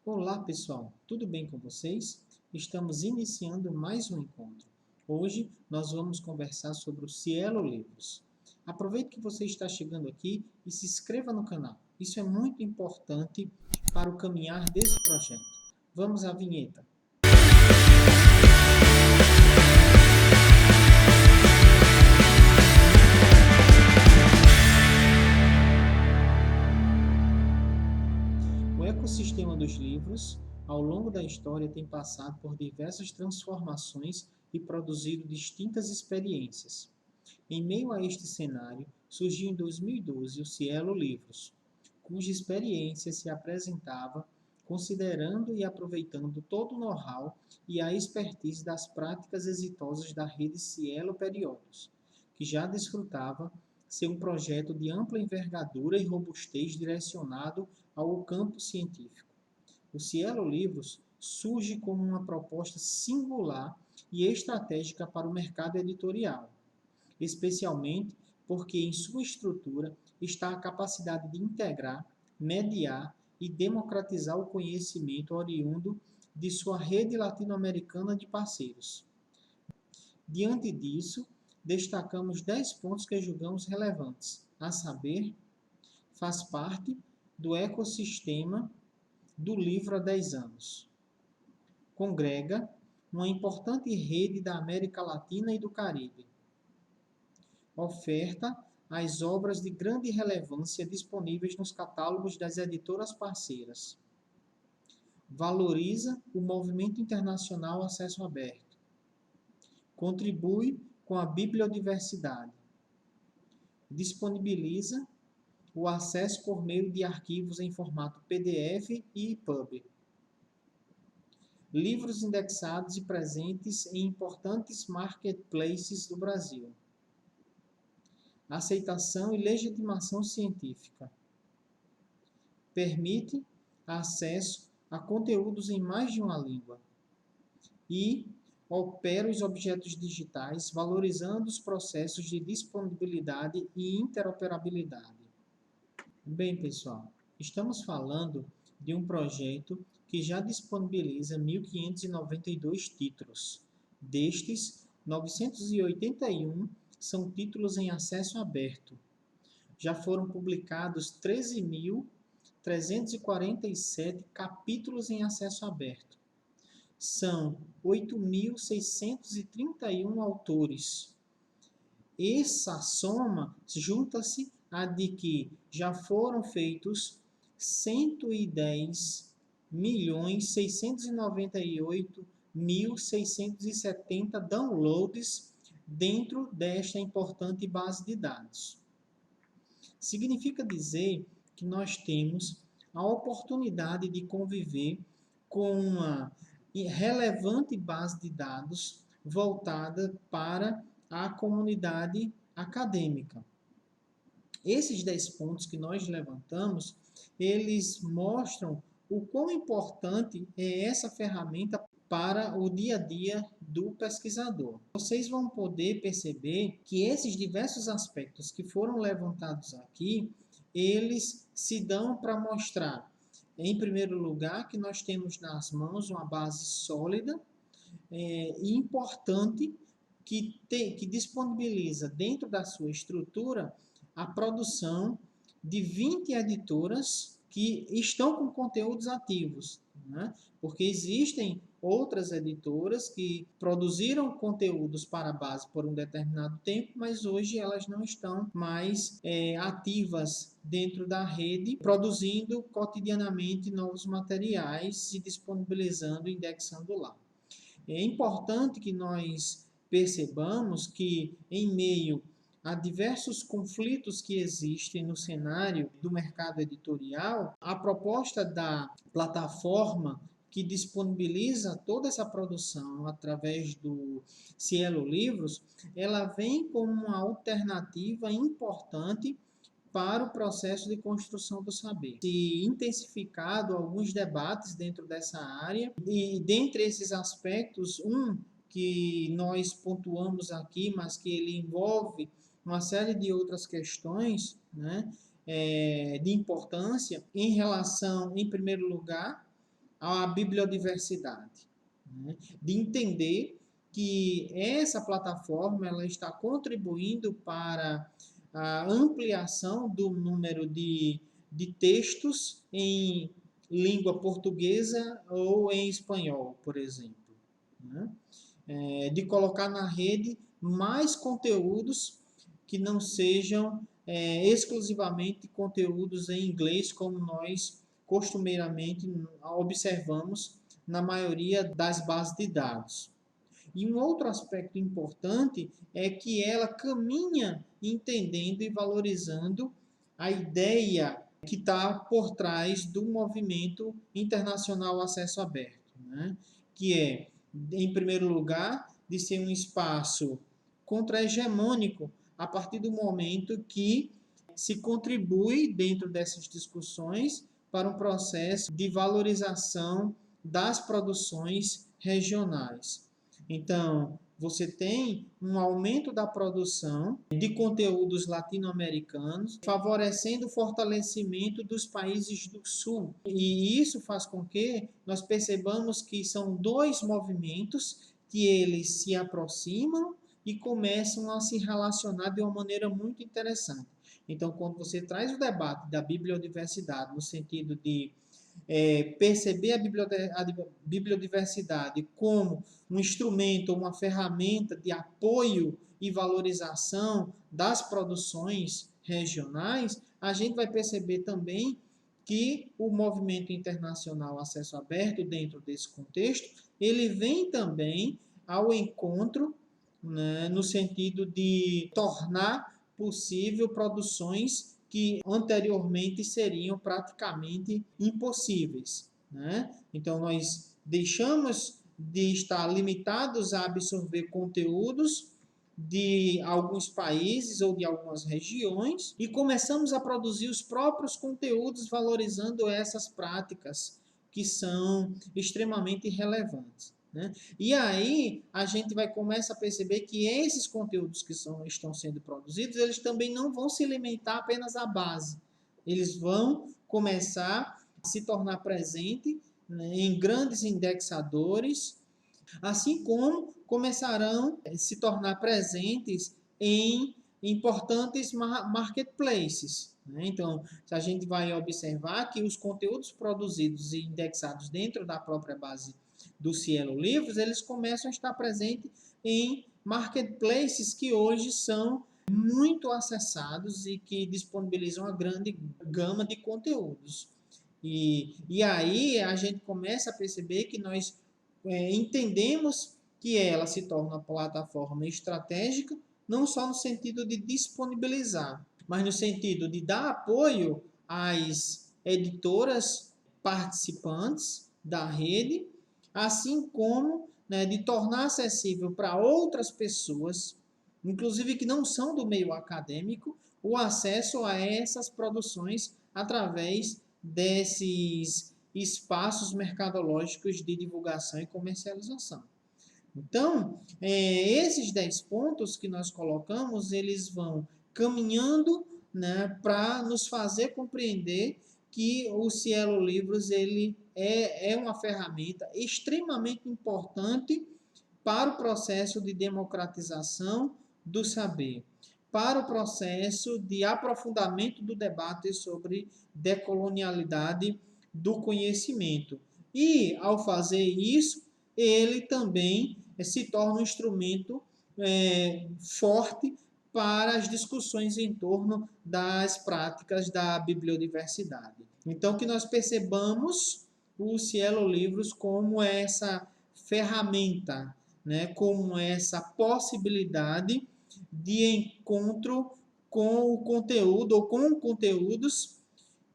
Olá pessoal, tudo bem com vocês? Estamos iniciando mais um encontro. Hoje nós vamos conversar sobre o Cielo Livros. Aproveite que você está chegando aqui e se inscreva no canal. Isso é muito importante para o caminhar desse projeto. Vamos à vinheta. O ecossistema dos livros, ao longo da história, tem passado por diversas transformações e produzido distintas experiências. Em meio a este cenário, surgiu em 2012 o Cielo Livros, cuja experiência se apresentava considerando e aproveitando todo o know-how e a expertise das práticas exitosas da rede Cielo Periódicos, que já desfrutava ser um projeto de ampla envergadura e robustez direcionado ao campo científico. O Cielo Livros surge como uma proposta singular e estratégica para o mercado editorial, especialmente porque em sua estrutura está a capacidade de integrar, mediar e democratizar o conhecimento oriundo de sua rede latino-americana de parceiros. Diante disso, destacamos 10 pontos que julgamos relevantes, a saber, faz parte do ecossistema do livro há 10 anos. Congrega uma importante rede da América Latina e do Caribe. Oferta as obras de grande relevância disponíveis nos catálogos das editoras parceiras. Valoriza o movimento internacional Acesso Aberto. Contribui com a bibliodiversidade. Disponibiliza o acesso por meio de arquivos em formato PDF e EPUB. Livros indexados e presentes em importantes marketplaces do Brasil. Aceitação e legitimação científica. Permite acesso a conteúdos em mais de uma língua. E opera os objetos digitais, valorizando os processos de disponibilidade e interoperabilidade. Bem, pessoal, estamos falando de um projeto que já disponibiliza 1.592 títulos. Destes, 981 são títulos em acesso aberto. Já foram publicados 13.347 capítulos em acesso aberto. São 8.631 autores. Essa soma junta-se a de que já foram feitos 110.698.670 downloads dentro desta importante base de dados. Significa dizer que nós temos a oportunidade de conviver com uma relevante base de dados voltada para a comunidade acadêmica. Esses 10 pontos que nós levantamos, eles mostram o quão importante é essa ferramenta para o dia a dia do pesquisador. Vocês vão poder perceber que esses diversos aspectos que foram levantados aqui, eles se dão para mostrar, em primeiro lugar, que nós temos nas mãos uma base sólida e importante que disponibiliza dentro da sua estrutura a produção de 20 editoras que estão com conteúdos ativos, né? Porque existem outras editoras que produziram conteúdos para a base por um determinado tempo, mas hoje elas não estão mais ativas dentro da rede, produzindo cotidianamente novos materiais e disponibilizando, indexando lá. É importante que nós percebamos que, em meio a diversos conflitos que existem no cenário do mercado editorial, a proposta da plataforma que disponibiliza toda essa produção através do Cielo Livros, ela vem como uma alternativa importante para o processo de construção do saber. Se intensificado alguns debates dentro dessa área, e dentre esses aspectos, um que nós pontuamos aqui, mas que ele envolve uma série de outras questões, né, de importância, em relação, em primeiro lugar, à bibliodiversidade, né? De entender que essa plataforma ela está contribuindo para a ampliação do número de textos em língua portuguesa ou em espanhol, por exemplo, né? De colocar na rede mais conteúdos que não sejam exclusivamente conteúdos em inglês, como nós costumeiramente observamos na maioria das bases de dados. E um outro aspecto importante é que ela caminha entendendo e valorizando a ideia que está por trás do movimento internacional Acesso Aberto, né? Que é, em primeiro lugar, de ser um espaço contra-hegemônico a partir do momento que se contribui dentro dessas discussões para um processo de valorização das produções regionais. Então, você tem um aumento da produção de conteúdos latino-americanos, favorecendo o fortalecimento dos países do Sul. E isso faz com que nós percebamos que são dois movimentos que eles se aproximam e começam a se relacionar de uma maneira muito interessante. Então, quando você traz o debate da bibliodiversidade no sentido de perceber a bibliodiversidade como um instrumento, uma ferramenta de apoio e valorização das produções regionais, a gente vai perceber também que o movimento internacional Acesso Aberto, dentro desse contexto, ele vem também ao encontro, né, no sentido de tornar possível produções que anteriormente seriam praticamente impossíveis, né? Então, nós deixamos de estar limitados a absorver conteúdos de alguns países ou de algumas regiões e começamos a produzir os próprios conteúdos valorizando essas práticas que são extremamente relevantes, né? E aí a gente vai começar a perceber que esses conteúdos que estão sendo produzidos, eles também não vão se limitar apenas à base. Eles vão começar a se tornar presente, né, em grandes indexadores, assim como começarão a se tornar presentes em importantes marketplaces, né? Então, a gente vai observar que os conteúdos produzidos e indexados dentro da própria base do Cielo Livros, eles começam a estar presentes em marketplaces que hoje são muito acessados e que disponibilizam uma grande gama de conteúdos. E aí a gente começa a perceber que nós entendemos que ela se torna uma plataforma estratégica, não só no sentido de disponibilizar, mas no sentido de dar apoio às editoras participantes da rede, assim como, né, de tornar acessível para outras pessoas, inclusive que não são do meio acadêmico, o acesso a essas produções através desses espaços mercadológicos de divulgação e comercialização. Então, esses 10 pontos que nós colocamos, eles vão caminhando, né, para nos fazer compreender que o Cielo Livros ele é uma ferramenta extremamente importante para o processo de democratização do saber, para o processo de aprofundamento do debate sobre decolonialidade do conhecimento. E, ao fazer isso, ele também se torna um instrumento forte para as discussões em torno das práticas da bibliodiversidade. Então, que nós percebamos o Cielo Livros como essa ferramenta, né, como essa possibilidade de encontro com o conteúdo ou com conteúdos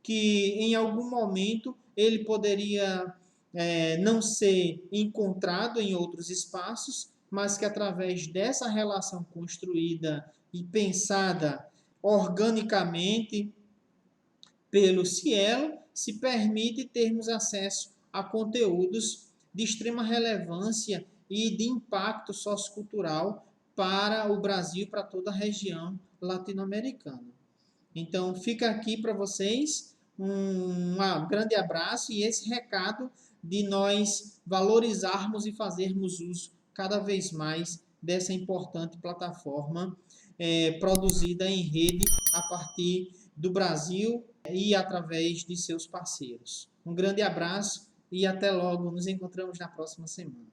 que em algum momento ele poderia não ser encontrado em outros espaços, mas que através dessa relação construída e pensada organicamente pelo Cielo, se permite termos acesso a conteúdos de extrema relevância e de impacto sociocultural para o Brasil e para toda a região latino-americana. Então, fica aqui para vocês um grande abraço e esse recado de nós valorizarmos e fazermos uso cada vez mais dessa importante plataforma produzida em rede a partir do Brasil e através de seus parceiros. Um grande abraço e até logo. Nos encontramos na próxima semana.